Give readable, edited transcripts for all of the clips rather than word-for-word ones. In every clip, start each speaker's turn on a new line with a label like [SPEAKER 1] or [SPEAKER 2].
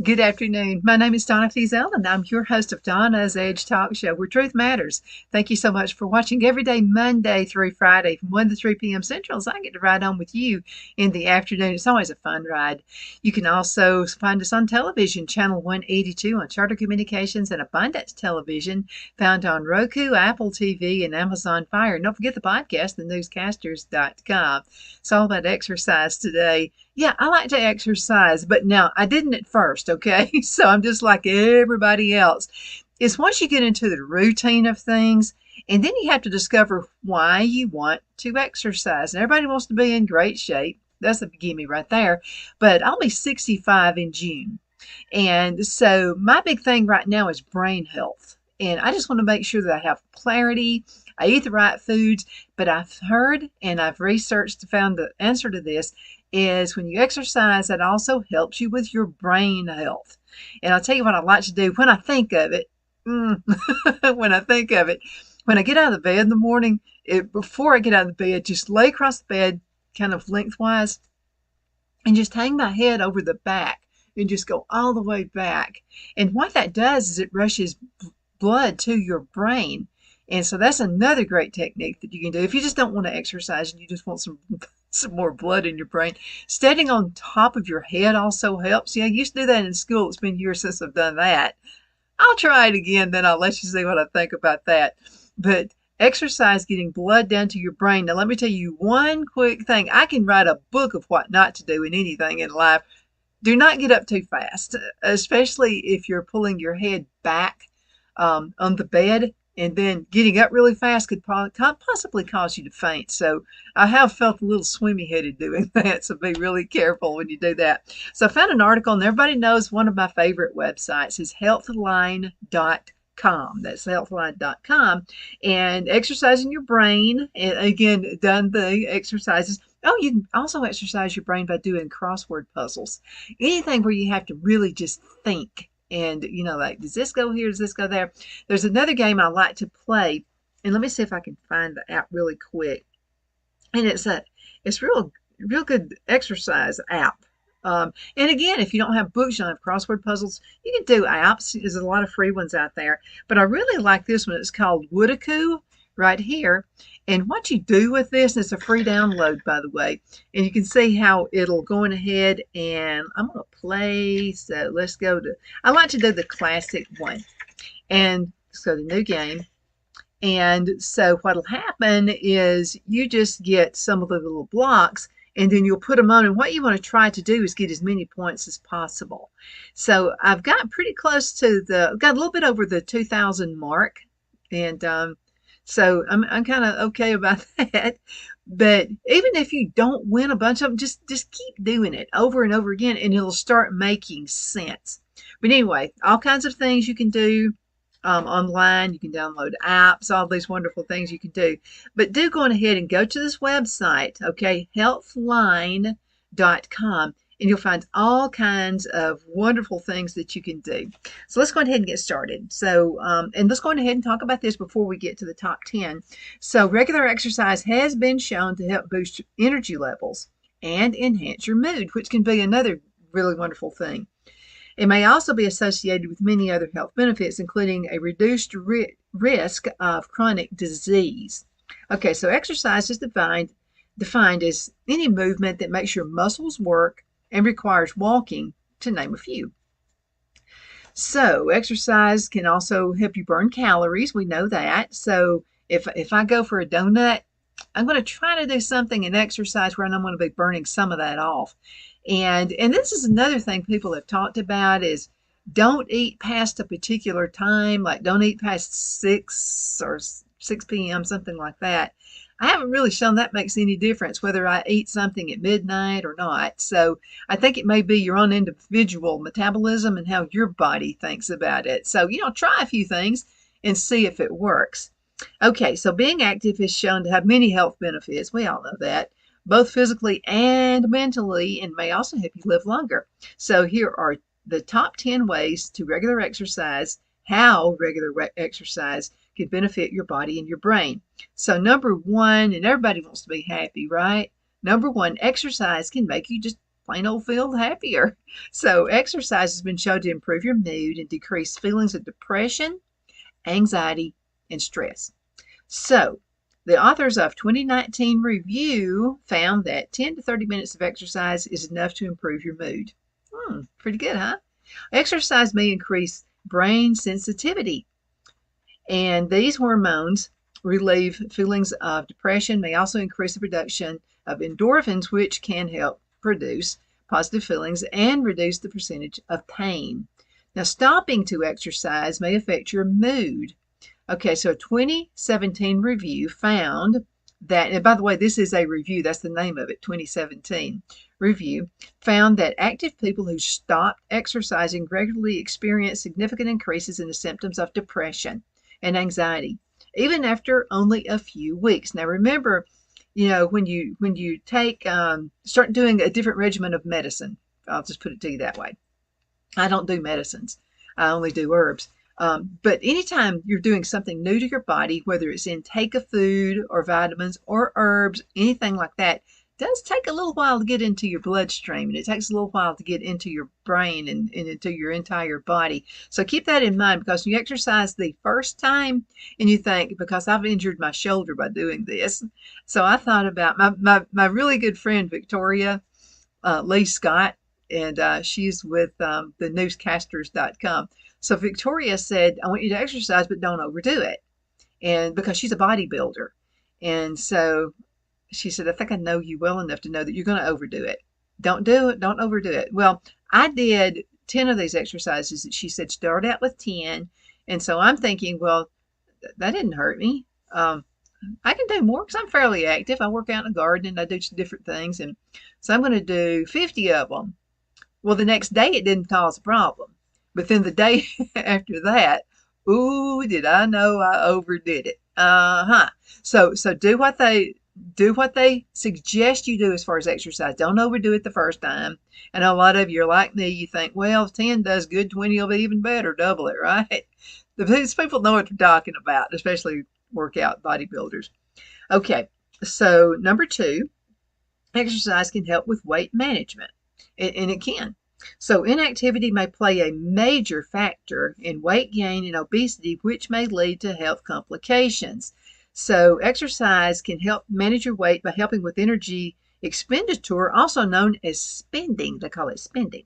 [SPEAKER 1] Good afternoon. My name is Donna Fiesel, and I'm your host of Donna's Edge Talk Show, where truth matters. Thank you so much for watching every day, Monday through Friday, from 1 to 3 p.m. Central, as I get to ride on with you in the afternoon. It's always a fun ride. You can also find us on television, Channel 182 on Charter Communications and Abundance Television, found on Roku, Apple TV, and Amazon Fire. And don't forget the podcast, thenewscasters.com. It's all about exercise today. Yeah, I like to exercise, but now I didn't at first, okay? So I'm just like everybody else. It's once you get into the routine of things, and then you have to discover why you want to exercise. And everybody wants to be in great shape. That's a gimme right there. But I'll be 65 in June. And so my big thing right now is brain health. And I just want to make sure that I have clarity. I eat the right foods, but I've heard and I've researched and found the answer to this is when you exercise, that also helps you with your brain health. And I'll tell you what I like to do when I think of it. When I think of it, when I get out of the bed in the morning, before I get out of the bed, just lay across the bed, kind of lengthwise, and just hang my head over the back and just go all the way back. And what that does is it rushes blood to your brain. And so that's another great technique that you can do if you just don't want to exercise and you just want some more blood in your brain. Standing on top of your head also helps. Yeah, I used to do that in school. It's been years since I've done that. I'll try it again, then I'll let you see what I think about that. But exercise getting blood down to your brain. Now, let me tell you one quick thing. I can write a book of what not to do in anything in life. Do not get up too fast, especially if you're pulling your head back on the bed, and then getting up really fast could possibly cause you to faint. So I have felt a little swimmy headed doing that. So be really careful when you do that. So I found an article, and everybody knows one of my favorite websites is healthline.com. That's healthline.com. And exercising your brain, and again, done the exercises. Oh, you can also exercise your brain by doing crossword puzzles. Anything where you have to really just think. And, like, does this go here? Does this go there? There's another game I like to play. And let me see if I can find the app really quick. And it's real good exercise app. And again, if you don't have books, you don't have crossword puzzles, you can do apps. There's a lot of free ones out there. But I really like this one. It's called Woodacoo right here. And what you do with this, it's a free download, by the way, and you can see how it'll go in ahead, and I'm going to play. So let's go to, I like to do the classic one, and let's go to new game. And so what'll happen is you just get some of the little blocks, and then you'll put them on, and what you want to try to do is get as many points as possible. So I've got pretty close to got a little bit over the 2,000 mark, and so I'm kind of okay about that. But even if you don't win a bunch of them, just keep doing it over and over again, and it'll start making sense. But anyway, all kinds of things you can do online. You can download apps, all these wonderful things you can do. But do go on ahead and go to this website, okay, healthline.com. And you'll find all kinds of wonderful things that you can do. So let's go ahead and get started. So, and let's go ahead and talk about this before we get to the top 10. So regular exercise has been shown to help boost energy levels and enhance your mood, which can be another really wonderful thing. It may also be associated with many other health benefits, including a reduced risk of chronic disease. Okay, so exercise is defined as any movement that makes your muscles work and requires walking, to name a few. So exercise can also help you burn calories. We know that. So if I go for a donut, I'm going to try to do something in exercise where I'm going to be burning some of that off. And this is another thing people have talked about is don't eat past a particular time, like don't eat past 6 or 6 p.m., something like that. I haven't really shown that makes any difference whether I eat something at midnight or not. So I think it may be your own individual metabolism and how your body thinks about it. So, try a few things and see if it works. Okay, so being active is shown to have many health benefits. We all know that, both physically and mentally, and may also help you live longer. So here are the top 10 ways to regular exercise, how regular exercise can benefit your body and your brain. So number one, and everybody wants to be happy, right? Number one, exercise can make you just plain old feel happier. So exercise has been shown to improve your mood and decrease feelings of depression, anxiety, and stress. So the authors of 2019 review found that 10 to 30 minutes of exercise is enough to improve your mood. Pretty good, huh? Exercise may increase brain sensitivity, and these hormones relieve feelings of depression, may also increase the production of endorphins, which can help produce positive feelings and reduce the percentage of pain. Now, stopping to exercise may affect your mood. Okay, so a 2017 review found that, and by the way, this is a review, that's the name of it, 2017 review, found that active people who stopped exercising regularly experienced significant increases in the symptoms of depression and anxiety, even after only a few weeks. Now, remember, when you take start doing a different regimen of medicine, I'll just put it to you that way. I don't do medicines. I only do herbs. But anytime you're doing something new to your body, whether it's intake of food or vitamins or herbs, anything like that, does take a little while to get into your bloodstream, and it takes a little while to get into your brain and into your entire body. So keep that in mind, because when you exercise the first time and you think, because I've injured my shoulder by doing this. So I thought about my really good friend, Victoria Lee Scott, and she's with the newscasters.com. So Victoria said, I want you to exercise, but don't overdo it. And because she's a bodybuilder. And so she said, I think I know you well enough to know that you're going to overdo it. Don't do it. Don't overdo it. Well, I did 10 of these exercises that she said start out with 10. And so I'm thinking, well, that didn't hurt me. I can do more because I'm fairly active. I work out in the garden and I do different things. And so I'm going to do 50 of them. Well, the next day it didn't cause a problem. But then the day after that, ooh, did I know I overdid it. So do what they suggest you do as far as exercise. Don't overdo it the first time. I know a lot of you are like me. You think, well, if 10 does good, 20 will be even better. Double it, right? These people know what they're talking about, especially workout bodybuilders. Okay, so number 2, exercise can help with weight management, and it can. So inactivity may play a major factor in weight gain and obesity, which may lead to health complications. So exercise can help manage your weight by helping with energy expenditure, also known as spending. They call it spending.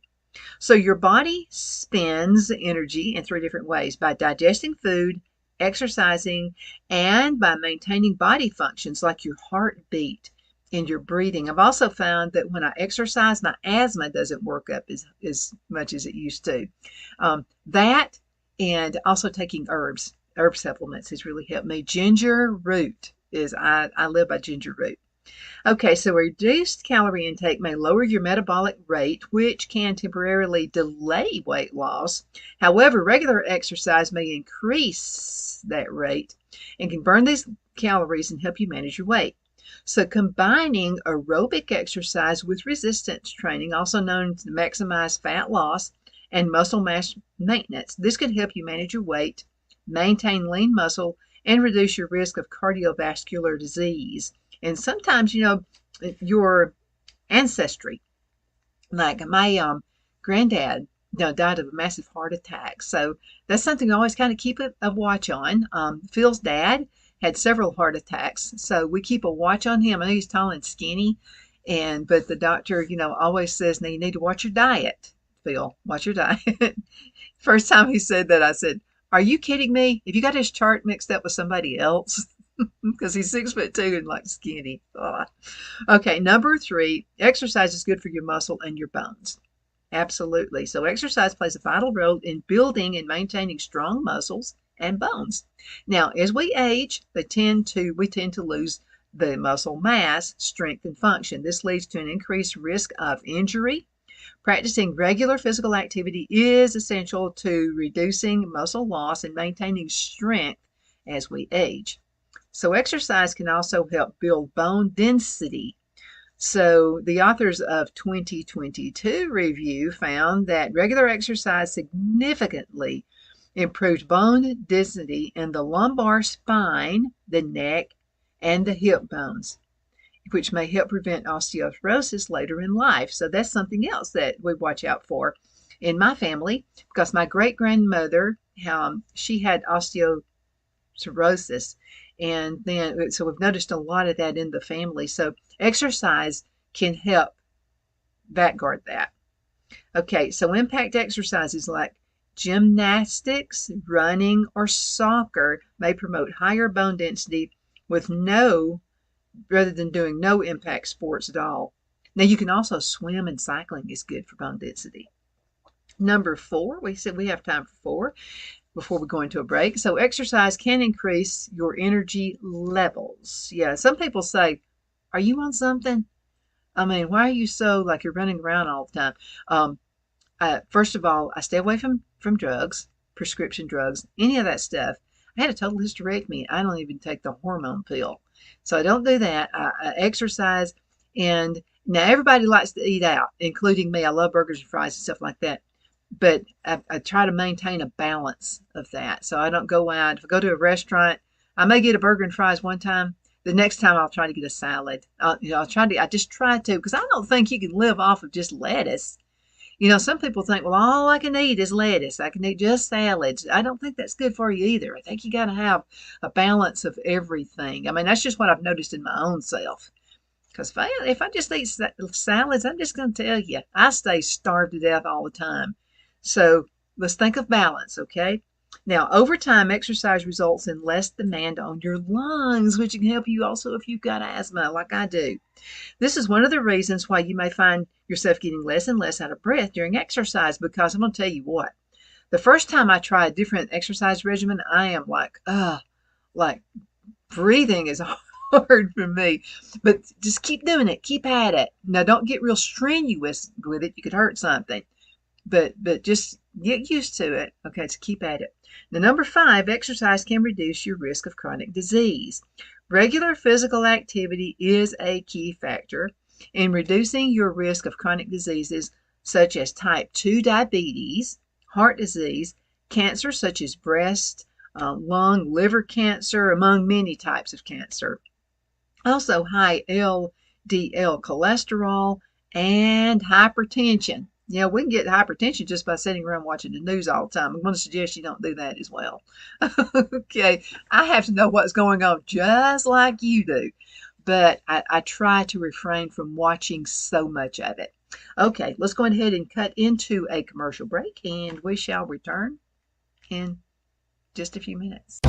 [SPEAKER 1] So your body spends energy in 3 different ways: by digesting food, exercising, and by maintaining body functions like your heartbeat and your breathing. I've also found that when I exercise, my asthma doesn't work up as much as it used to. That and also taking herb supplements has really helped me. Ginger root I live by ginger root. Okay, so reduced calorie intake may lower your metabolic rate, which can temporarily delay weight loss. However, regular exercise may increase that rate and can burn these calories and help you manage your weight. So combining aerobic exercise with resistance training, also known to maximize fat loss and muscle mass maintenance, this could help you manage your weight, maintain lean muscle, and reduce your risk of cardiovascular disease. And sometimes, your ancestry, like my granddad, died of a massive heart attack. So that's something I always kind of keep a watch on. Phil's dad had several heart attacks, so we keep a watch on him. I know he's tall and skinny, but the doctor, always says, now you need to watch your diet, Phil. Watch your diet. First time he said that, I said, are you kidding me? If you got his chart mixed up with somebody else? Because he's 6'2" and like skinny. Okay, number 3, exercise is good for your muscle and your bones. Absolutely. So exercise plays a vital role in building and maintaining strong muscles and bones. Now, as we age, we tend to lose the muscle mass, strength, and function. This leads to an increased risk of injury. Practicing regular physical activity is essential to reducing muscle loss and maintaining strength as we age. So exercise can also help build bone density. So the authors of 2022 review found that regular exercise significantly improved bone density in the lumbar spine, the neck, and the hip bones. which may help prevent osteoporosis later in life. So that's something else that we watch out for in my family, because my great grandmother, she had osteoporosis, and then so we've noticed a lot of that in the family. So exercise can help backguard that. Okay, so impact exercises like gymnastics, running, or soccer may promote higher bone density rather than doing no impact sports at all. Now, you can also swim, and cycling is good for bone density. Number 4, we said we have time for 4 before we go into a break. So exercise can increase your energy levels. Yeah, some people say, are you on something? I mean, why are you so like you're running around all the time? First of all, I stay away from drugs, prescription drugs, any of that stuff. I had a total hysterectomy. I don't even take the hormone pill. So I don't do that. I exercise. And now everybody likes to eat out, including me. I love burgers and fries and stuff like that. But I try to maintain a balance of that. So I don't go out. If I go to a restaurant, I may get a burger and fries one time. The next time I'll try to get a salad. I just try to, because I don't think you can live off of just lettuce. Some people think, well, all I can eat is lettuce. I can eat just salads. I don't think that's good for you either. I think you got to have a balance of everything. I mean, that's just what I've noticed in my own self. Because if I just eat salads, I'm just going to tell you, I stay starved to death all the time. So let's think of balance, okay? Now, over time, exercise results in less demand on your lungs, which can help you also if you've got asthma, like I do. This is one of the reasons why you may find yourself getting less and less out of breath during exercise, because I'm going to tell you what, the first time I try a different exercise regimen, I am like breathing is hard for me. But just keep doing it. Keep at it. Now, don't get real strenuous with it. You could hurt something. But just get used to it. Okay, so keep at it. Now, number 5, exercise can reduce your risk of chronic disease. Regular physical activity is a key factor in reducing your risk of chronic diseases such as type 2 diabetes, heart disease, cancer such as breast, lung, liver cancer, among many types of cancer. Also, high LDL cholesterol and hypertension. Yeah, we can get hypertension just by sitting around watching the news all the time. I'm going to suggest you don't do that as well. Okay, I have to know what's going on just like you do. But I try to refrain from watching so much of it. Okay, let's go ahead and cut into a commercial break, and we shall return in just a few minutes.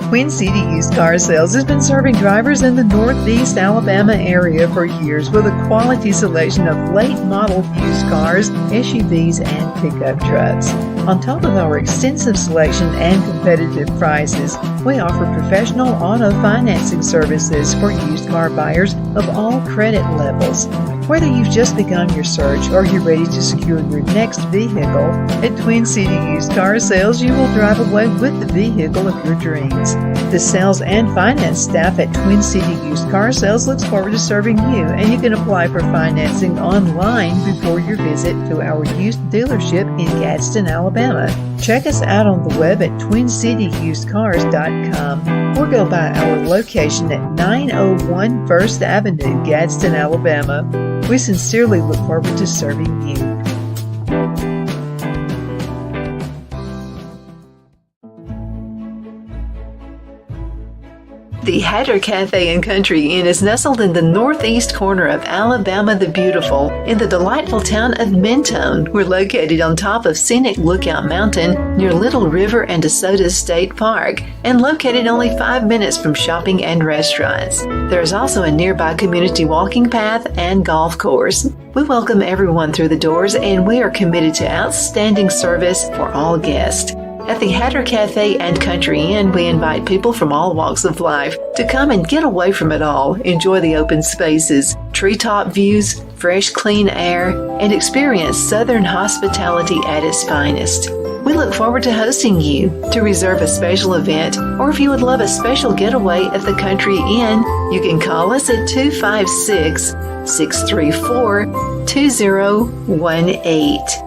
[SPEAKER 1] Twin City Used Car Sales has been serving drivers in the Northeast Alabama area for years with a quality selection of late model used cars, SUVs, and pickup trucks. On top of our extensive selection and competitive prices, we offer professional auto financing services for used car buyers of all credit levels. Whether you've just begun your search or you're ready to secure your next vehicle, at Twin City Used Car Sales, you will drive away with the vehicle of your dreams. The sales and finance staff at Twin City Used Car Sales looks forward to serving you, and you can apply for financing online before your visit to our used dealership in Gadsden, Alabama. Check us out on the web at twincityusedcars.com or go by our location at 901 First Avenue, Gadsden, Alabama. We sincerely look forward to serving you. The Hatter Cafe and Country Inn is nestled in the northeast corner of Alabama the Beautiful in the delightful town of Mentone. We're located on top of scenic Lookout Mountain near Little River and DeSoto State Park and located only 5 minutes from shopping and restaurants. There is also a nearby community walking path and golf course. We welcome everyone through the doors, and we are committed to outstanding service for all guests. At the Hatter Cafe and Country Inn, we invite people from all walks of life to come and get away from it all, enjoy the open spaces, treetop views, fresh, clean air, and experience Southern hospitality at its finest. We look forward to hosting you. To reserve a special event, or if you would love a special getaway at the Country Inn, you can call us at 256-634-2018.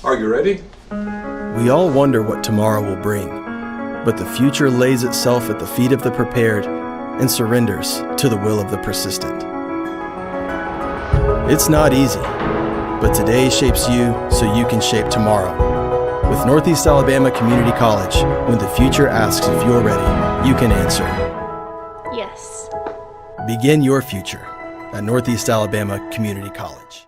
[SPEAKER 2] Are you ready? We all wonder what tomorrow will bring, but the future lays itself at the feet of the prepared and surrenders to the will of the persistent. It's not easy, but today shapes you so you can shape tomorrow. With Northeast Alabama Community College, when the future asks if you're ready, you can answer
[SPEAKER 3] yes.
[SPEAKER 2] Begin your future at Northeast Alabama Community College.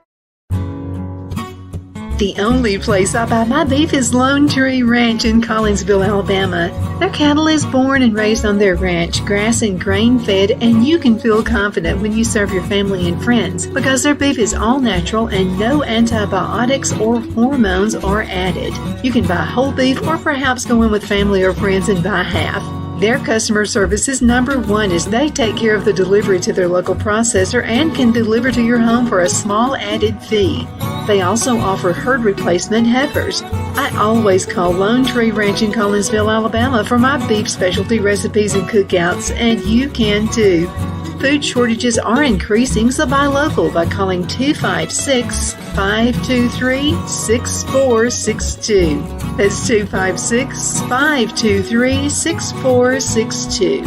[SPEAKER 1] The only place I buy my beef is Lone Tree Ranch in Collinsville, Alabama. Their cattle is born and raised on their ranch, grass and grain fed, and you can feel confident when you serve your family and friends because their beef is all natural and no antibiotics or hormones are added. You can buy whole beef or perhaps go in with family or friends and buy half. Their customer service is number one as they take care of the delivery to their local processor and can deliver to your home for a small added fee. They also offer herd replacement heifers. I always call Lone Tree Ranch in Collinsville, Alabama for my beef specialty recipes and cookouts, and you can too. Food shortages are increasing, so buy local by calling 256-523-6462. That's 256-523-6462.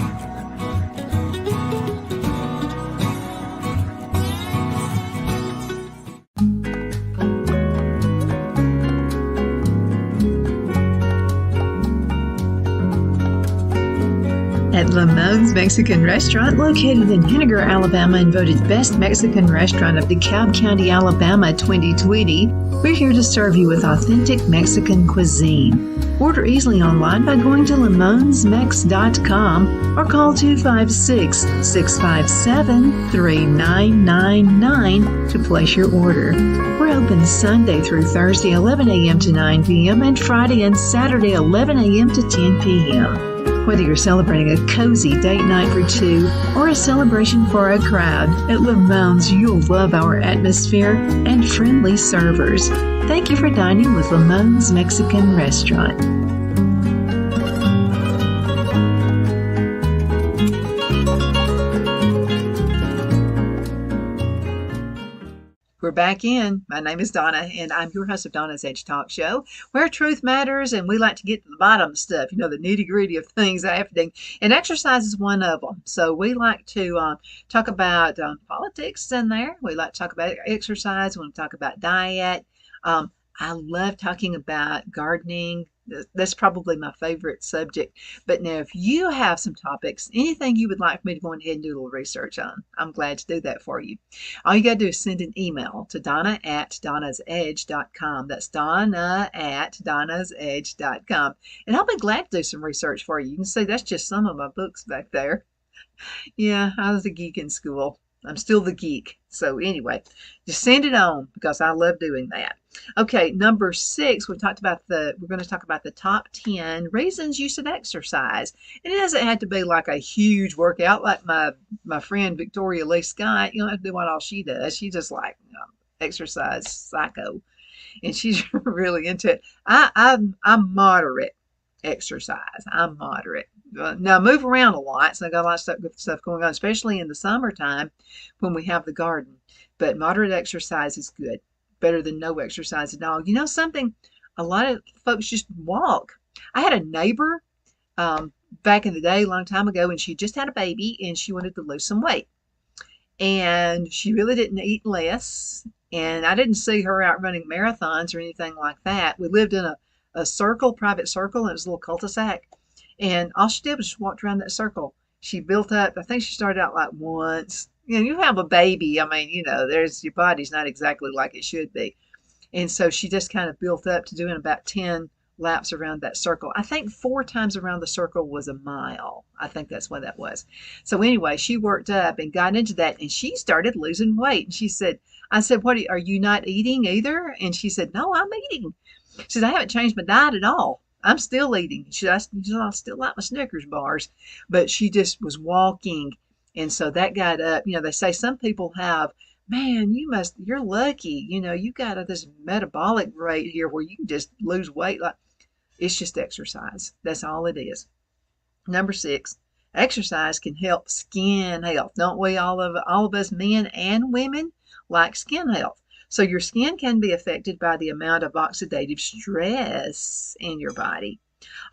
[SPEAKER 1] At Lamone's Mexican Restaurant, located in Henniger, Alabama, and voted Best Mexican Restaurant of DeKalb County, Alabama 2020, we're here to serve you with authentic Mexican cuisine. Order easily online by going to lamonsmex.com or call 256-657-3999 to place your order. We're open Sunday through Thursday, 11 a.m. to 9 p.m. and Friday and Saturday, 11 a.m. to 10 p.m. Whether you're celebrating a cozy date night for two or a celebration for a crowd, at Lamone's you'll love our atmosphere and friendly servers. Thank you for dining with Lamone's Mexican Restaurant. We're back in. My name is Donna, and I'm your host of Donna's Edge Talk Show, where truth matters, and we like to get to the bottom of stuff, the nitty-gritty of things happening, and exercise is one of them. So we like to talk about politics in there. We like to talk about exercise. We want to talk about diet. I love talking about gardening. That's probably my favorite subject. But now, if you have some topics, anything you would like for me to go ahead and do a little research on, I'm glad to do that for you. All you got to do is send an email to donna@donnasedge.com. That's donna@donnasedge.com. And I'll be glad to do some research for you. You can see that's just some of my books back there. Yeah, I was a geek in school. I'm still the geek. So anyway, just send it on because I love doing that. Okay, number 6, we're going to talk about the top 10 reasons you should exercise. And it doesn't have to be like a huge workout like my friend Victoria Lee Scott. You don't have to do what all she does. She just exercise psycho. And she's really into it. I'm moderate exercise. I'm moderate. Now I move around a lot, so I got a lot of good stuff going on, especially in the summertime when we have the garden. But moderate exercise is good, better than no exercise at all. You know something? A lot of folks just walk. I had a neighbor back in the day, a long time ago, and she just had a baby and she wanted to lose some weight. And she really didn't eat less. And I didn't see her out running marathons or anything like that. We lived in a private circle, and it was a little cul-de-sac. And all she did was just walked around that circle. She built up, I think she started out like once. You have a baby. I mean, your body's not exactly like it should be. And so she just kind of built up to doing about 10 laps around that circle. I think 4 times around the circle was a mile. I think that's what that was. So anyway, she worked up and got into that, and she started losing weight. And I said, "What are you not eating either?" And she said, "No, I'm eating." She said, "I haven't changed my diet at all. I'm still eating." She said, "I still like my Snickers bars." But she just was walking. And so that got up. They say some people have, man, you're lucky. You got this metabolic rate here where you can just lose weight. It's just exercise. That's all it is. Number 6, exercise can help skin health. Don't we, all of us men and women, like skin health? So your skin can be affected by the amount of oxidative stress in your body.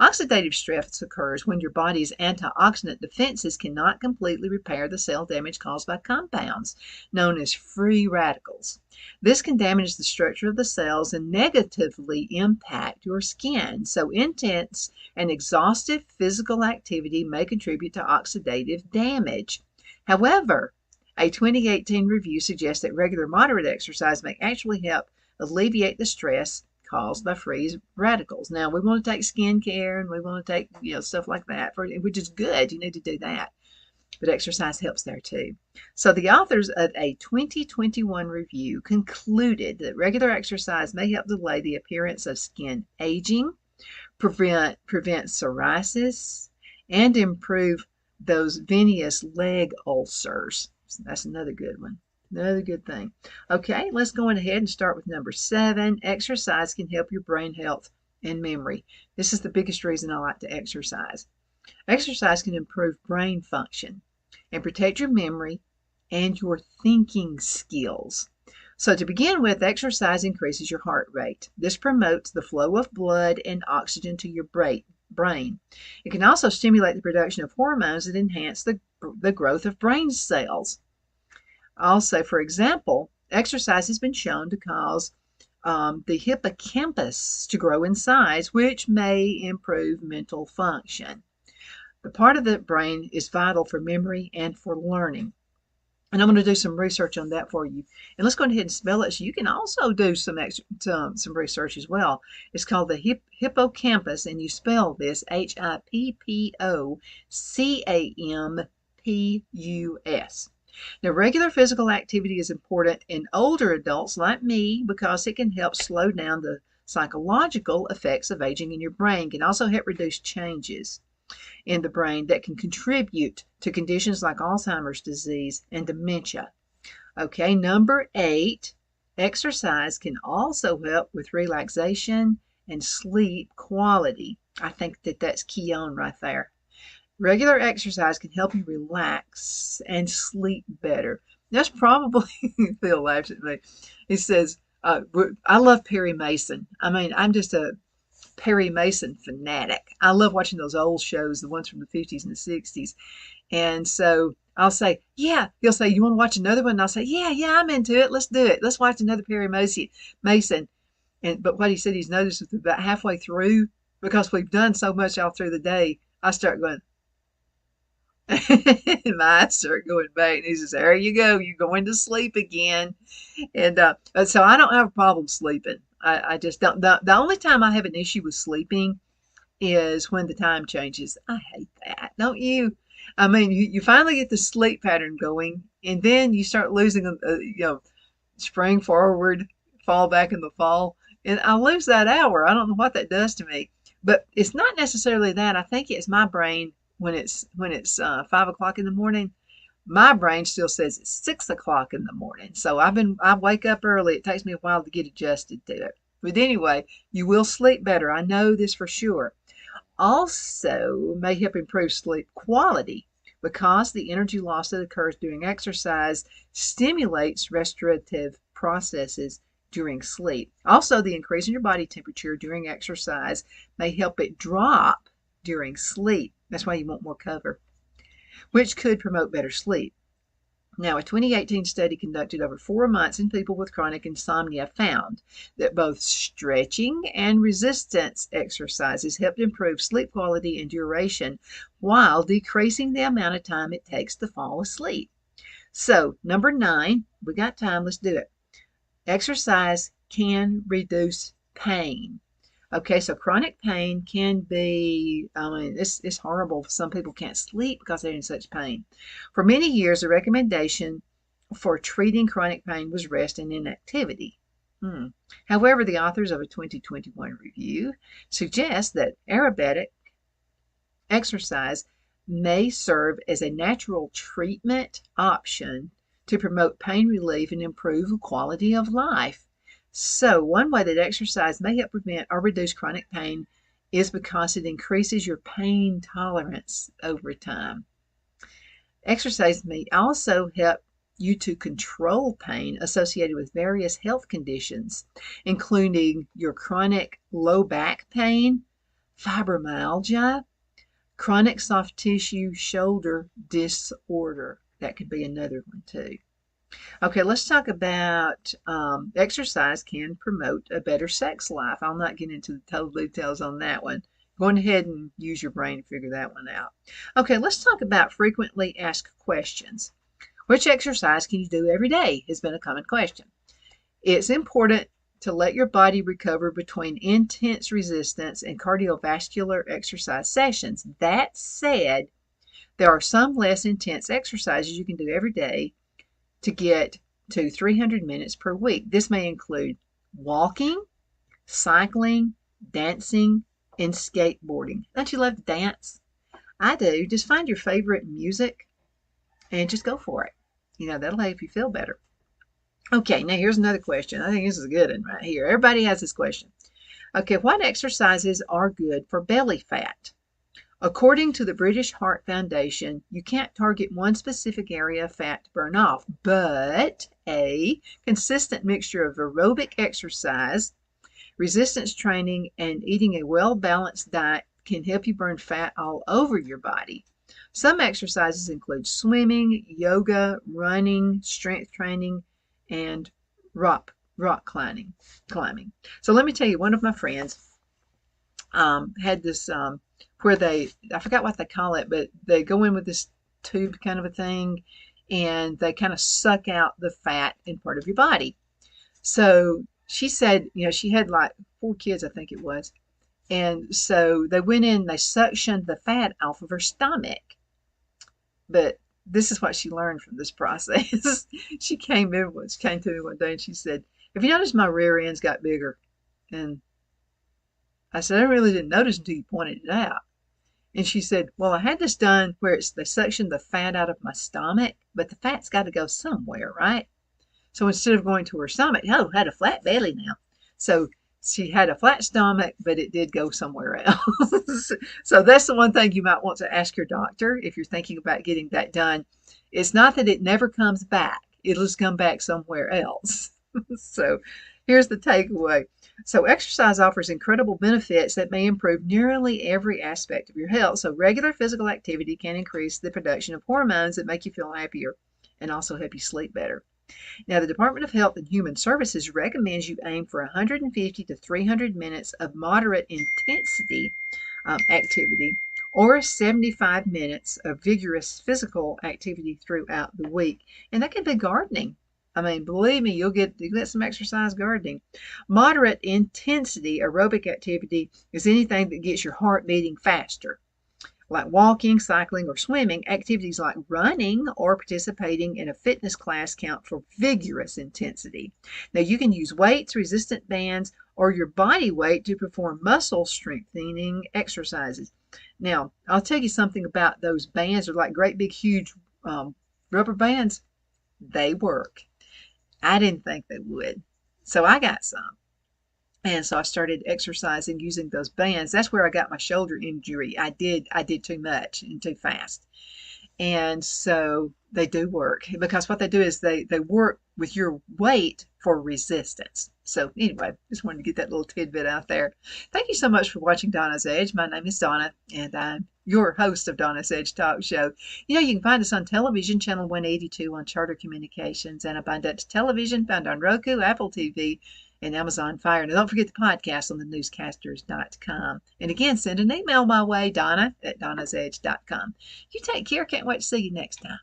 [SPEAKER 1] Oxidative stress occurs when your body's antioxidant defenses cannot completely repair the cell damage caused by compounds known as free radicals. This can damage the structure of the cells and negatively impact your skin. So, intense and exhaustive physical activity may contribute to oxidative damage. However, a 2018 review suggests that regular moderate exercise may actually help alleviate the stress caused by free radicals. Now, we want to take skincare and we want to take, stuff like that, which is good. You need to do that. But exercise helps there too. So the authors of a 2021 review concluded that regular exercise may help delay the appearance of skin aging, prevent psoriasis, and improve those venous leg ulcers. So that's another good one. Another good thing. Okay, let's go ahead and start with number 7. Exercise can help your brain health and memory. This is the biggest reason I like to exercise. Exercise can improve brain function and protect your memory and your thinking skills. So to begin with, exercise increases your heart rate. This promotes the flow of blood and oxygen to your brain. It can also stimulate the production of hormones that enhance the growth of brain cells. Also, for example, exercise has been shown to cause the hippocampus to grow in size, which may improve mental function. The part of the brain is vital for memory and for learning. And I'm going to do some research on that for you. And let's go ahead and spell it so you can also do some research as well. It's called the hippocampus, and you spell this HIPPOCAMPUS. Now, regular physical activity is important in older adults like me because it can help slow down the psychological effects of aging in your brain. It can also help reduce changes in the brain that can contribute to conditions like Alzheimer's disease and dementia. Okay, number 8, exercise can also help with relaxation and sleep quality. I think that that's key on right there. Regular exercise can help you relax and sleep better. That's probably, Phil laughs at me. He says, I love Perry Mason. I mean, I'm just a Perry Mason fanatic. I love watching those old shows, the ones from the 50s and the 60s. And so I'll say, yeah. He'll say, you want to watch another one? And I'll say, yeah, I'm into it. Let's do it. Let's watch another Perry Mason. But what he said he's noticed is about halfway through, because we've done so much all through the day, I start going, and my eyes start going back. And he says, there you go. You're going to sleep again. And so I don't have a problem sleeping. I just don't. The only time I have an issue with sleeping is when the time changes. I hate that. Don't you? I mean, you finally get the sleep pattern going, and then you start losing, spring forward, fall back in the fall, and I lose that hour. I don't know what that does to me. But it's not necessarily that. I think it's my brain when it's 5 o'clock in the morning. My brain still says it's 6 o'clock in the morning. So I wake up early. It takes me a while to get adjusted to it. But anyway, you will sleep better. I know this for sure. Also may help improve sleep quality because the energy loss that occurs during exercise stimulates restorative processes during sleep. Also, the increase in your body temperature during exercise may help it drop during sleep. That's why you want more cover, which could promote better sleep. Now, a 2018 study conducted over 4 months in people with chronic insomnia found that both stretching and resistance exercises helped improve sleep quality and duration while decreasing the amount of time it takes to fall asleep. So, number 9, we got time, let's do it. Exercise can reduce pain. Okay, so chronic pain can be, it's horrible. Some people can't sleep because they're in such pain. For many years, the recommendation for treating chronic pain was rest and inactivity. However, the authors of a 2021 review suggest that aerobic exercise may serve as a natural treatment option to promote pain relief and improve the quality of life. So, one way that exercise may help prevent or reduce chronic pain is because it increases your pain tolerance over time. Exercise may also help you to control pain associated with various health conditions, including your chronic low back pain, fibromyalgia, chronic soft tissue shoulder disorder. That could be another one too. Okay, let's talk about exercise can promote a better sex life. I'll not get into the total details on that one. Go ahead and use your brain to figure that one out. Okay, let's talk about frequently asked questions. Which exercise can you do every day has been a common question. It's important to let your body recover between intense resistance and cardiovascular exercise sessions. That said, there are some less intense exercises you can do every day to get to 300 minutes per week. This may include walking, cycling, dancing, and skateboarding. Don't you love to dance? I do. Just find your favorite music and just go for it. That'll help you feel better. Okay, now here's another question. I think this is a good one right here. Everybody has this question. Okay, what exercises are good for belly fat? According to the British Heart Foundation, you can't target one specific area of fat to burn off, but a consistent mixture of aerobic exercise, resistance training, and eating a well-balanced diet can help you burn fat all over your body. Some exercises include swimming, yoga, running, strength training, and rock climbing. So let me tell you, one of my friends had this where I forgot what they call it, but they go in with this tube kind of a thing, and they kind of suck out the fat in part of your body. So she said, she had like 4 kids, I think it was. And so they went in, they suctioned the fat off of her stomach. But this is what she learned from this process. She came to me one day and she said, "Have you noticed my rear end's got bigger?" And I said, "I really didn't notice until you pointed it out." And she said, "Well, I had this done where they suctioned the fat out of my stomach, but the fat's got to go somewhere, right?" So instead of going to her stomach, had a flat belly now. So she had a flat stomach, but it did go somewhere else. So that's the one thing you might want to ask your doctor if you're thinking about getting that done. It's not that it never comes back. It'll just come back somewhere else. So here's the takeaway. So exercise offers incredible benefits that may improve nearly every aspect of your health. So regular physical activity can increase the production of hormones that make you feel happier and also help you sleep better. Now, the Department of Health and Human Services recommends you aim for 150 to 300 minutes of moderate intensity activity or 75 minutes of vigorous physical activity throughout the week. And that could be gardening. I mean, believe me, you'll get some exercise gardening. Moderate intensity aerobic activity is anything that gets your heart beating faster, like walking, cycling, or swimming. Activities like running or participating in a fitness class count for vigorous intensity. Now, you can use weights, resistant bands, or your body weight to perform muscle strengthening exercises. Now, I'll tell you something about those bands. They're like great big huge rubber bands. They work. I didn't think they would. So I got some. And so I started exercising using those bands. That's where I got my shoulder injury. I did too much and too fast. And so they do work, because what they do is they work with your weight for resistance. So anyway, just wanted to get that little tidbit out there. Thank you so much for watching Donna's Edge. My name is Donna, and I'm your host of Donna's Edge Talk Show. You can find us on television, channel 182 on Charter Communications, and Abundance Television, found on Roku, Apple TV, and Amazon Fire. And don't forget the podcast on thenewscasters.com. And again, send an email my way, Donna at donnasedge.com. You take care. Can't wait to see you next time.